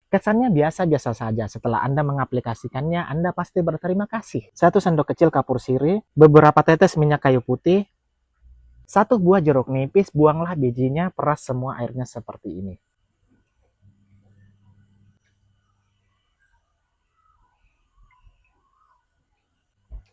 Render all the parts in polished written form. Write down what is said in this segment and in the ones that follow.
Kesannya biasa-biasa saja. Setelah Anda mengaplikasikannya, Anda pasti berterima kasih. 1 sendok kecil kapur sirih, beberapa tetes minyak kayu putih, 1 buah jeruk nipis, buanglah bijinya, peras semua airnya seperti ini.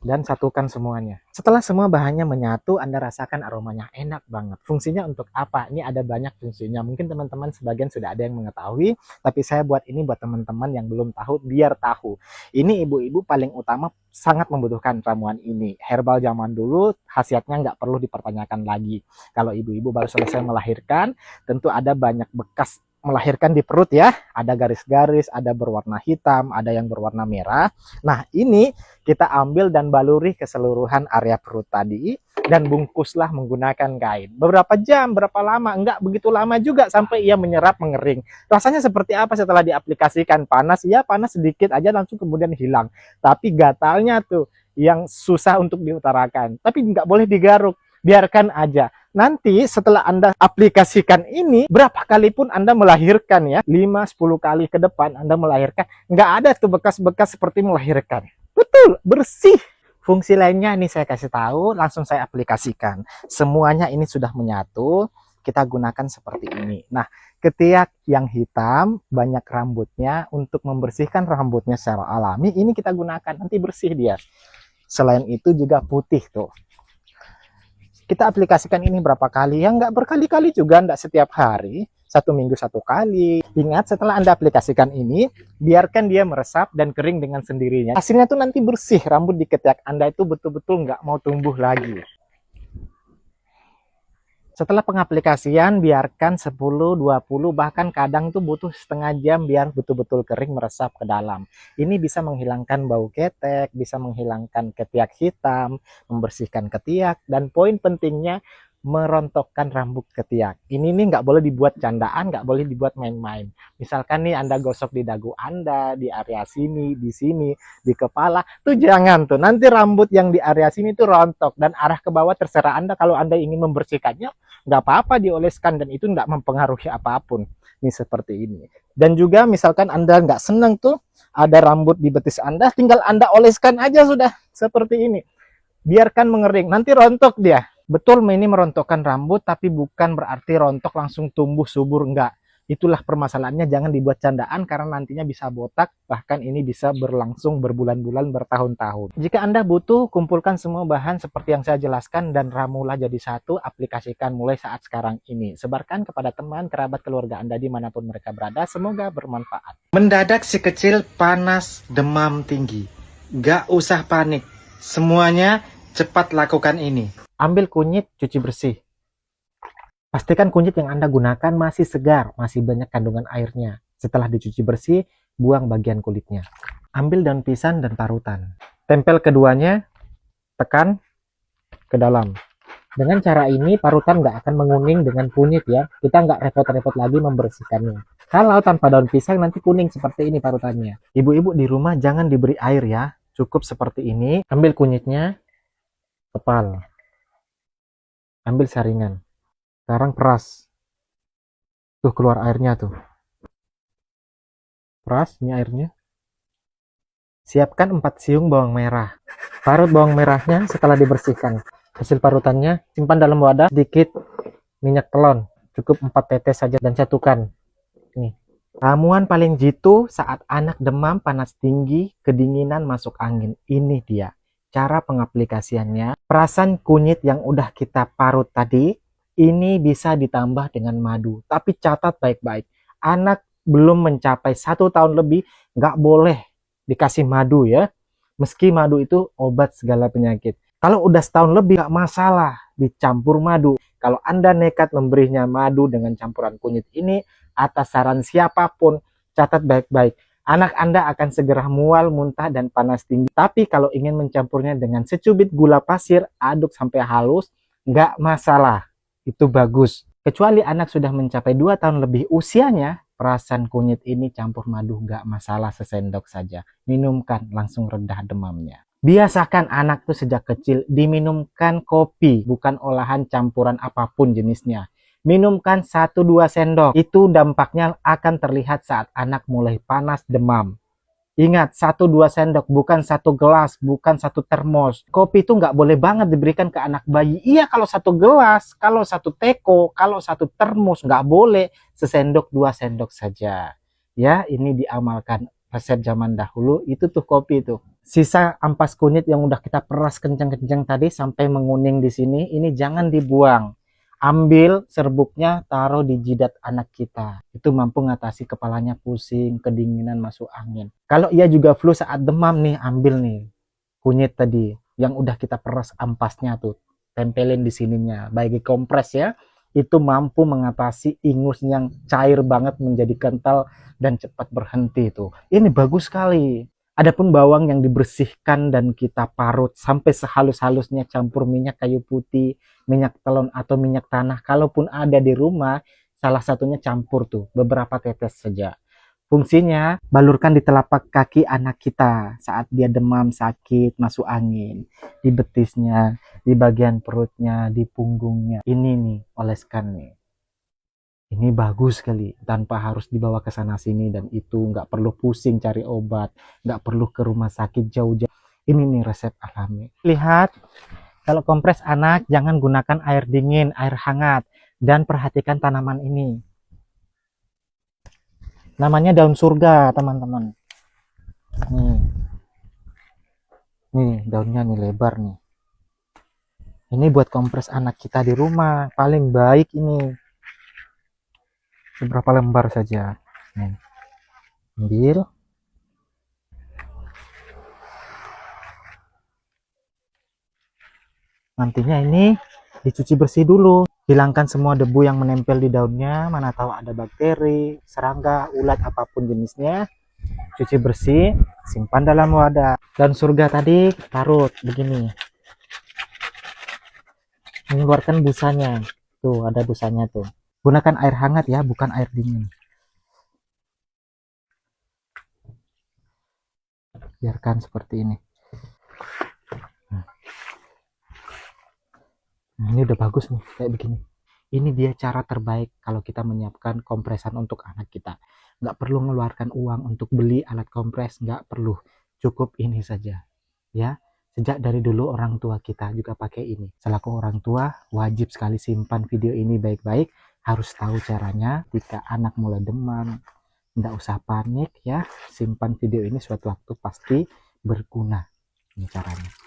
Dan satukan semuanya. Setelah semua bahannya menyatu, Anda rasakan aromanya enak banget. Fungsinya untuk apa? Ini ada banyak fungsinya. Mungkin teman-teman sebagian sudah ada yang mengetahui, tapi saya buat ini buat teman-teman yang belum tahu, biar tahu. Ini ibu-ibu paling utama sangat membutuhkan ramuan ini. Herbal zaman dulu, khasiatnya nggak perlu dipertanyakan lagi. Kalau ibu-ibu baru selesai melahirkan, tentu ada banyak bekas melahirkan di perut ya, ada garis-garis, ada berwarna hitam, ada yang berwarna merah. Nah, ini kita ambil dan baluri keseluruhan area perut tadi dan bungkuslah menggunakan kain. Beberapa jam, berapa lama? Enggak begitu lama juga sampai ia menyerap, mengering. Rasanya seperti apa setelah diaplikasikan? Panas, ya panas sedikit aja langsung kemudian hilang. Tapi gatalnya tuh yang susah untuk diutarakan. Tapi nggak boleh digaruk, biarkan aja. Nanti setelah Anda aplikasikan ini, berapa kali pun Anda melahirkan ya, 5-10 kali ke depan Anda melahirkan, nggak ada tuh bekas-bekas seperti melahirkan. Betul, bersih. Fungsi lainnya ini saya kasih tahu, langsung saya aplikasikan. Semuanya ini sudah menyatu, kita gunakan seperti ini. Nah, ketiak yang hitam, banyak rambutnya, untuk membersihkan rambutnya secara alami, ini kita gunakan, nanti bersih dia. Selain itu juga putih tuh. Kita aplikasikan ini berapa kali? Ya nggak berkali-kali juga, nggak setiap hari. 1 minggu 1 kali. Ingat, setelah Anda aplikasikan ini, biarkan dia meresap dan kering dengan sendirinya. Hasilnya tuh nanti bersih, rambut di ketiak Anda itu betul-betul nggak mau tumbuh lagi. Setelah pengaplikasian, biarkan 10-20, bahkan kadang tuh butuh setengah jam biar betul-betul kering meresap ke dalam. Ini bisa menghilangkan bau ketek, bisa menghilangkan ketiak hitam, membersihkan ketiak, dan poin pentingnya merontokkan rambut ketiak. Ini nih nggak boleh dibuat candaan, nggak boleh dibuat main-main. Misalkan nih Anda gosok di dagu Anda, di area sini, di kepala, tuh jangan tuh. Nanti rambut yang di area sini tuh rontok dan arah ke bawah terserah Anda. Kalau Anda ingin membersihkannya, nggak apa-apa dioleskan dan itu nggak mempengaruhi apapun. Ini seperti ini. Dan juga misalkan Anda nggak senang tuh ada rambut di betis Anda, tinggal Anda oleskan aja sudah seperti ini. Biarkan mengering, nanti rontok dia. Betul, ini merontokkan rambut, tapi bukan berarti rontok langsung tumbuh subur, enggak. Itulah permasalahannya, jangan dibuat candaan karena nantinya bisa botak, bahkan ini bisa berlangsung berbulan-bulan, bertahun-tahun. Jika Anda butuh, kumpulkan semua bahan seperti yang saya jelaskan dan ramulah jadi satu, aplikasikan mulai saat sekarang ini. Sebarkan kepada teman, kerabat, keluarga Anda dimanapun mereka berada, semoga bermanfaat. Mendadak si kecil panas, demam tinggi. Gak usah panik, semuanya cepat lakukan ini. Ambil kunyit, cuci bersih. Pastikan kunyit yang Anda gunakan masih segar, masih banyak kandungan airnya. Setelah dicuci bersih, buang bagian kulitnya. Ambil daun pisang dan parutan. Tempel keduanya, tekan ke dalam. Dengan cara ini, parutan nggak akan menguning dengan kunyit ya. Kita nggak repot-repot lagi membersihkannya. Kalau tanpa daun pisang, nanti kuning seperti ini parutannya. Ibu-ibu di rumah jangan diberi air ya. Cukup seperti ini. Ambil kunyitnya, kepal. Ambil saringan. Sekarang peras. Tuh keluar airnya tuh. Peras, ini airnya. Siapkan 4 siung bawang merah. Parut bawang merahnya setelah dibersihkan. Hasil parutannya simpan dalam wadah, sedikit minyak telon. Cukup 4 tetes saja dan satukan. Nih. Ramuan paling jitu saat anak demam, panas tinggi, kedinginan, masuk angin. Ini dia. Cara pengaplikasiannya. Perasan kunyit yang udah kita parut tadi, ini bisa ditambah dengan madu. Tapi catat baik-baik. Anak belum mencapai 1 tahun lebih, nggak boleh dikasih madu ya. Meski madu itu obat segala penyakit. Kalau udah setahun lebih, nggak masalah dicampur madu. Kalau Anda nekat memberinya madu dengan campuran kunyit ini, atas saran siapapun, catat baik-baik. Anak Anda akan segera mual, muntah, dan panas tinggi. Tapi kalau ingin mencampurnya dengan secubit gula pasir, aduk sampai halus, nggak masalah. Itu bagus. Kecuali anak sudah mencapai 2 tahun lebih usianya, perasan kunyit ini campur madu nggak masalah, sesendok saja. Minumkan, langsung redah demamnya. Biasakan anak tuh sejak kecil diminumkan kopi, bukan olahan campuran apapun jenisnya. minumkan 1-2 sendok. Itu dampaknya akan terlihat saat anak mulai panas, demam. Ingat, 1-2 sendok, bukan 1 gelas, bukan 1 termos. Kopi itu nggak boleh banget diberikan ke anak bayi. Iya, kalau 1 gelas, kalau 1 teko, kalau 1 termos, nggak boleh. Sesendok, 2 sendok saja. Ya, ini diamalkan resep zaman dahulu, itu tuh kopi tuh. Sisa ampas kunyit yang udah kita peras kencang-kencang tadi sampai menguning di sini, ini jangan dibuang. Ambil serbuknya, taruh di jidat anak kita. Itu mampu ngatasi kepalanya pusing, kedinginan, masuk angin. Kalau ia juga flu saat demam nih, ambil nih kunyit tadi yang udah kita peras ampasnya tuh, tempelin di sininya, bagi kompres ya. Itu mampu mengatasi ingus yang cair banget menjadi kental dan cepat berhenti tuh. Ini bagus sekali. Adapun bawang yang dibersihkan dan kita parut sampai sehalus-halusnya, campur minyak kayu putih, minyak telon atau minyak tanah. Kalaupun ada di rumah, salah satunya campur tuh, beberapa tetes saja. Fungsinya, balurkan di telapak kaki anak kita saat dia demam, sakit, masuk angin. Di betisnya, di bagian perutnya, di punggungnya. Ini nih, oleskan nih. Ini bagus sekali, tanpa harus dibawa ke sana sini dan itu, nggak perlu pusing cari obat, nggak perlu ke rumah sakit jauh-jauh. Ini nih resep alami. Lihat, kalau kompres anak jangan gunakan air dingin, air hangat, dan perhatikan tanaman ini. Namanya daun surga, teman-teman. Nih daunnya nih lebar nih. Ini buat kompres anak kita di rumah, paling baik ini. Beberapa lembar saja. Nih. Ambil. Nantinya ini dicuci bersih dulu. Hilangkan semua debu yang menempel di daunnya, mana tahu ada bakteri, serangga, ulat, apapun jenisnya. Cuci bersih, simpan dalam wadah. Daun surga tadi parut begini. Mengeluarkan busanya. Tuh, ada busanya tuh. Gunakan air hangat ya, bukan air dingin. Biarkan seperti ini. Nah, ini udah bagus nih, kayak begini. Ini dia cara terbaik kalau kita menyiapkan kompresan untuk anak kita. Nggak perlu mengeluarkan uang untuk beli alat kompres, nggak perlu. Cukup ini saja. Ya, sejak dari dulu orang tua kita juga pakai ini. Selaku orang tua, wajib sekali simpan video ini baik-baik. Harus tahu caranya jika anak mulai demam. Nggak usah panik ya, simpan video ini suatu waktu pasti berguna. Ini caranya.